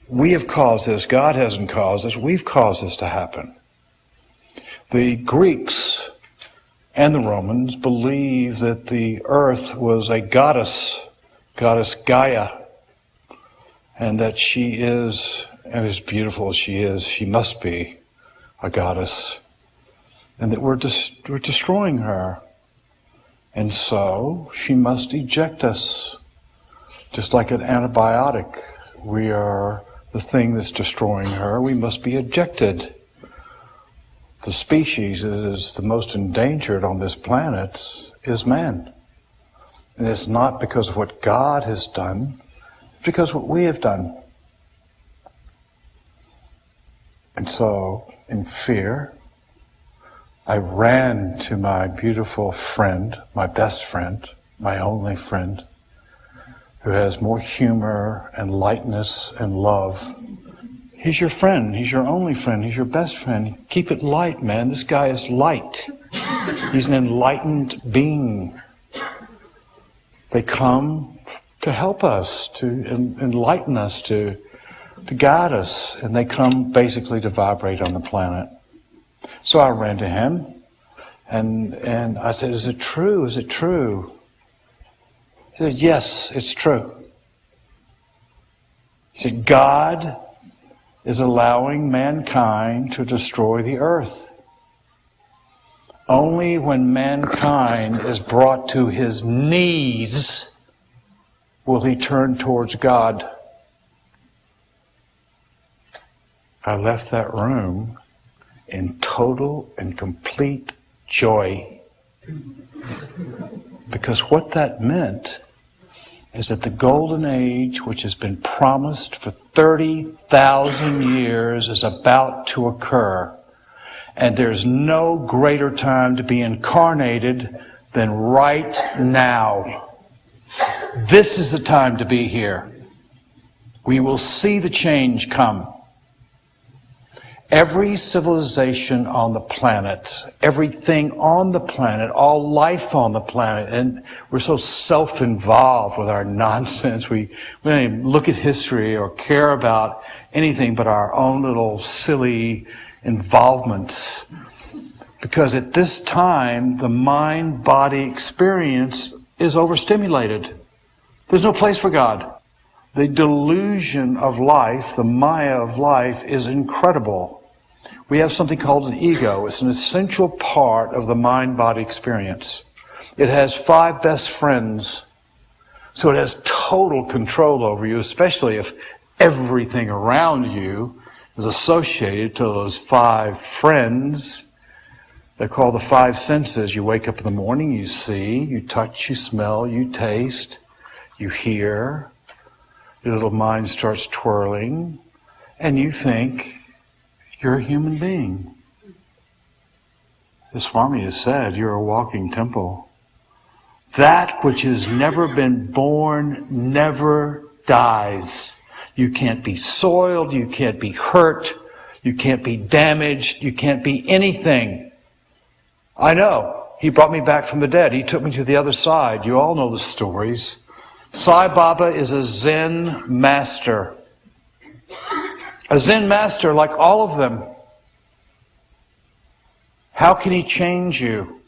We have caused this. God hasn't caused this. We've caused this to happen. The Greeks and the Romans believed that the earth was a goddess Gaia, and that she is, and as beautiful as she is, she must be a goddess, and that we're destroying her. And so she must eject us. Just like an antibiotic, we are the thing that's destroying her. We must be ejected. The species that is the most endangered on this planet is man. And it's not because of what God has done, it's because of what we have done. And so, in fear, I ran to my beautiful friend, my best friend, my only friend, who has more humor and lightness and love. He's your friend. He's your only friend. He's your best friend. Keep it light, man. This guy is light. He's an enlightened being. They come to help us, to enlighten us, to guide us. And they come basically to vibrate on the planet. So I ran to him. And I said, is it true? Is it true? He said, yes, it's true. He said, God is allowing mankind to destroy the earth. Only when mankind is brought to his knees will he turn towards God. I left that room in total and complete joy. Because what that meant is that the golden age, which has been promised for 30,000 years, is about to occur. And there's no greater time to be incarnated than right now. This is the time to be here. We will see the change come. Every civilization on the planet, everything on the planet, all life on the planet, and we're so self-involved with our nonsense. We don't even look at history or care about anything but our own little silly involvements. Because at this time, the mind-body experience is overstimulated. There's no place for God. The delusion of life, the Maya of life, is incredible. We have something called an ego. It's an essential part of the mind-body experience. It has 5 best friends. So it has total control over you, especially if everything around you is associated to those 5 friends. They're called the 5 senses. You wake up in the morning, you see, you touch, you smell, you taste, you hear. Your little mind starts twirling, and you think you're a human being. The Swami has said you're a walking temple. That which has never been born never dies. You can't be soiled, you can't be hurt, you can't be damaged, you can't be anything. I know. He brought me back from the dead. He took me to the other side. You all know the stories. Sai Baba is a Zen master. A Zen master like all of them. How can he change you?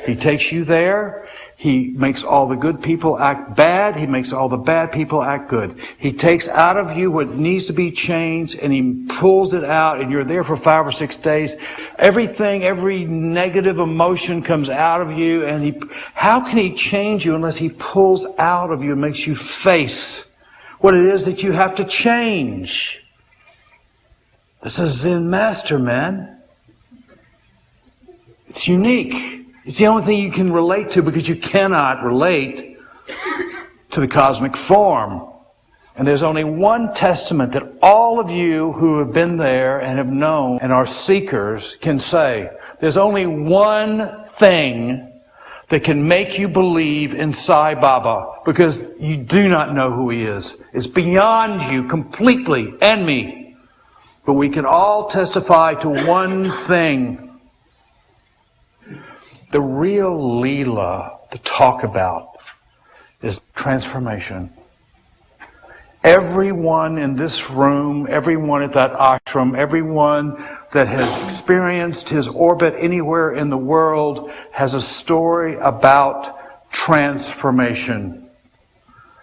He takes you there. He makes all the good people act bad. He makes all the bad people act good. He takes out of you what needs to be changed, and he pulls it out, and you're there for 5 or 6 days. Everything, every negative emotion comes out of you, and how can he change you unless he pulls out of you and makes you face what it is that you have to change? This is Zen master, man. It's unique. It's the only thing you can relate to, because you cannot relate to the cosmic form. And there's only one testament that all of you who have been there and have known and are seekers can say. There's only one thing that can make you believe in Sai Baba, because you do not know who he is. It's beyond you completely, and me. But we can all testify to one thing. The real Leela to talk about is transformation. Everyone in this room, everyone at that ashram, everyone that has experienced his orbit anywhere in the world has a story about transformation.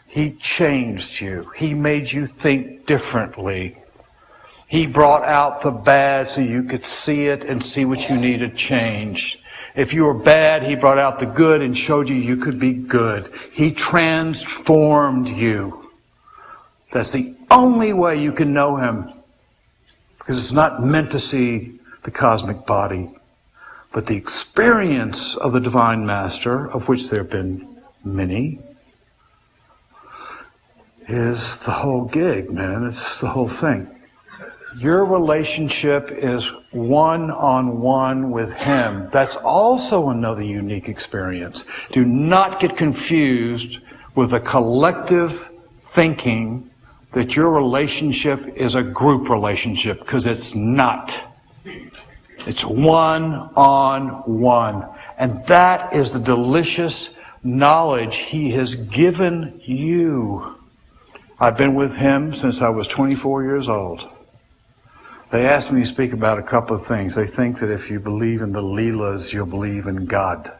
He changed you. He made you think differently. He brought out the bad so you could see it and see what you needed changed. If you were bad, He brought out the good and showed you you could be good. He transformed you. That's the only way you can know Him. Because it's not meant to see the cosmic body. But the experience of the Divine Master, of which there have been many, is the whole gig, man. It's the whole thing. Your relationship is one-on-one with Him. That's also another unique experience. Do not get confused with the collective thinking that your relationship is a group relationship, because it's not. It's one-on-one. And that is the delicious knowledge He has given you. I've been with Him since I was 24 years old. They asked me to speak about a couple of things. They think that if you believe in the Leelas, you'll believe in God.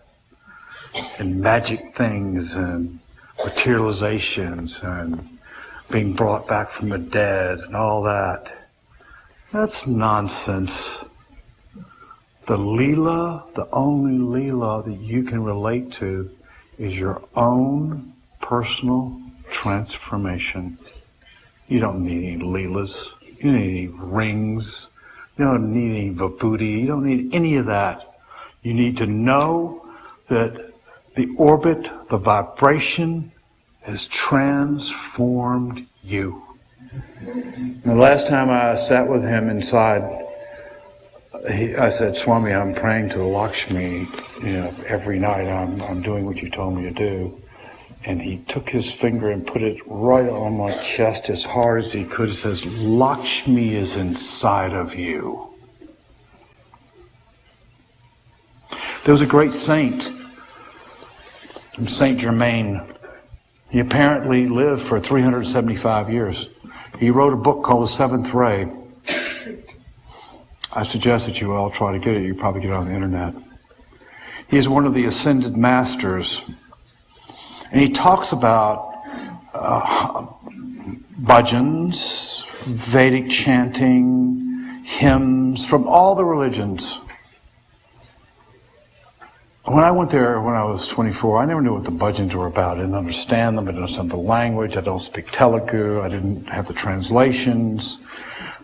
And magic things and materializations and being brought back from the dead and all that. That's nonsense. The Leela, the only Leela that you can relate to is your own personal transformation. You don't need any Leelas. You don't need any rings. You don't need any vibhuti. You don't need any of that. You need to know that the orbit, the vibration, has transformed you. And the last time I sat with Him inside, I said, Swami, I'm praying to Lakshmi, every night. I'm doing what you told me to do. And he took his finger and put it right on my chest as hard as he could. He says, Lakshmi is inside of you. There was a great saint, Saint Germain. He apparently lived for 375 years. He wrote a book called The Seventh Ray. I suggest that you all try to get it. You probably get it on the internet. He is one of the ascended masters. And he talks about bhajans, Vedic chanting, hymns from all the religions. When I went there when I was 24, I never knew what the bhajans were about. I didn't understand them. I didn't understand the language. I don't speak Telugu. I didn't have the translations.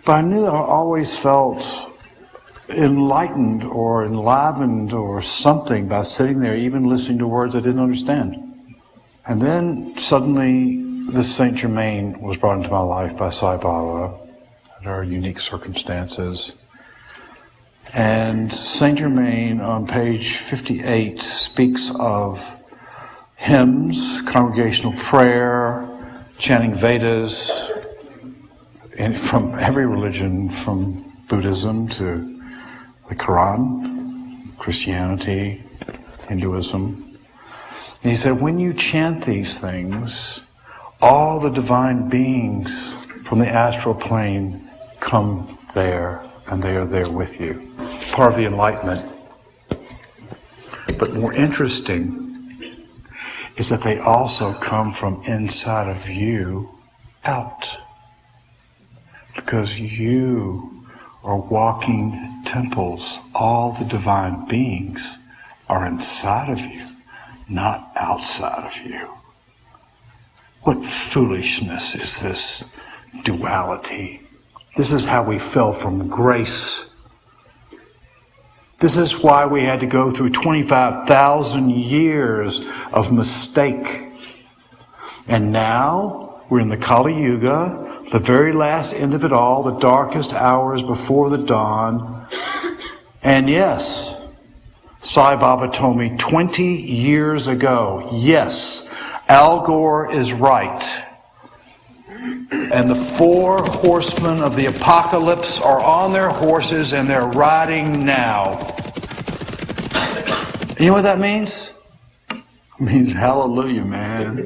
But I knew I always felt enlightened or enlivened or something by sitting there, even listening to words I didn't understand. And then suddenly this Saint Germain was brought into my life by Sai Baba. There are unique circumstances. And Saint Germain on page 58 speaks of hymns, congregational prayer, chanting Vedas, and from every religion, from Buddhism to the Quran, Christianity, Hinduism. And he said, when you chant these things, all the divine beings from the astral plane come there, and they are there with you. Part of the enlightenment. But more interesting is that they also come from inside of you out. Because you are walking temples. All the divine beings are inside of you, not outside of you. What foolishness is this duality? This is how we fell from grace. This is why we had to go through 25,000 years of mistake. And now we're in the Kali Yuga, the very last end of it all, the darkest hours before the dawn. And yes, Sai Baba told me 20 years ago, yes, Al Gore is right. And the 4 horsemen of the apocalypse are on their horses and they're riding now. You know what that means? It means hallelujah, man.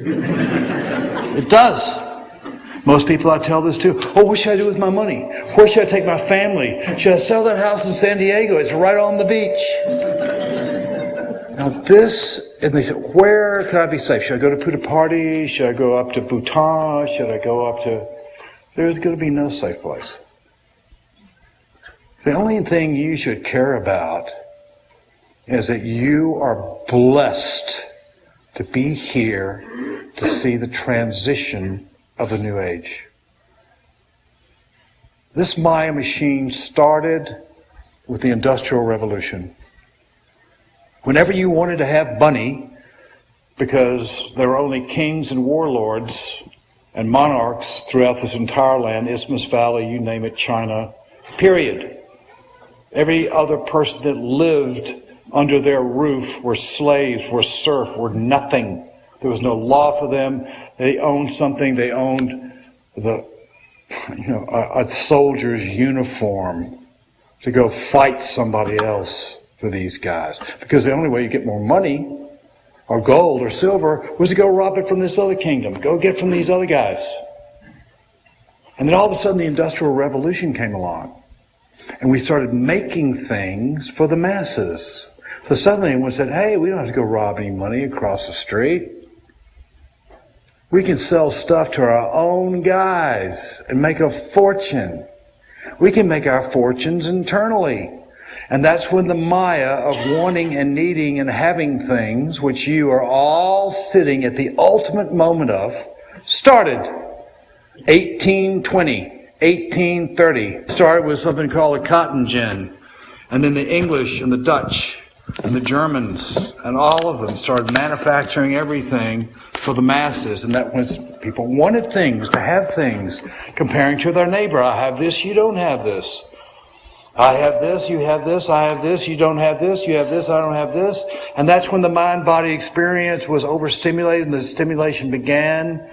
It does. Most people I tell this to, oh, what should I do with my money? Where should I take my family? Should I sell that house in San Diego? It's right on the beach. Now this, and they said, where can I be safe? Should I go to Puttaparthi? Should I go up to Bhutan? Should I go up to... There's going to be no safe place. The only thing you should care about is that you are blessed to be here to see the transition of the new age. This Maya machine started with the Industrial Revolution. Whenever you wanted to have money, because there were only kings and warlords and monarchs throughout this entire land, Isthmus Valley, you name it, China, period. Every other person that lived under their roof were slaves, were serf, were nothing. There was no law for them. They owned something. They owned a soldier's uniform to go fight somebody else for these guys. Because the only way you get more money or gold or silver was to go rob it from this other kingdom. Go get from these other guys. And then all of a sudden the Industrial Revolution came along. And we started making things for the masses. So suddenly everyone said, hey, we don't have to go rob any money across the street. We can sell stuff to our own guys and make a fortune. We can make our fortunes internally. And that's when the Maya of wanting and needing and having things, which you are all sitting at the ultimate moment of, started. 1820, 1830. Started with something called a cotton gin. And then the English and the Dutch and the Germans and all of them started manufacturing everything for the masses. And that was, people wanted things, to have things, comparing to their neighbor. I have this, you don't have this. I have this, you have this, I have this, you don't have this, you have this, I don't have this. And that's when the mind-body experience was overstimulated and the stimulation began.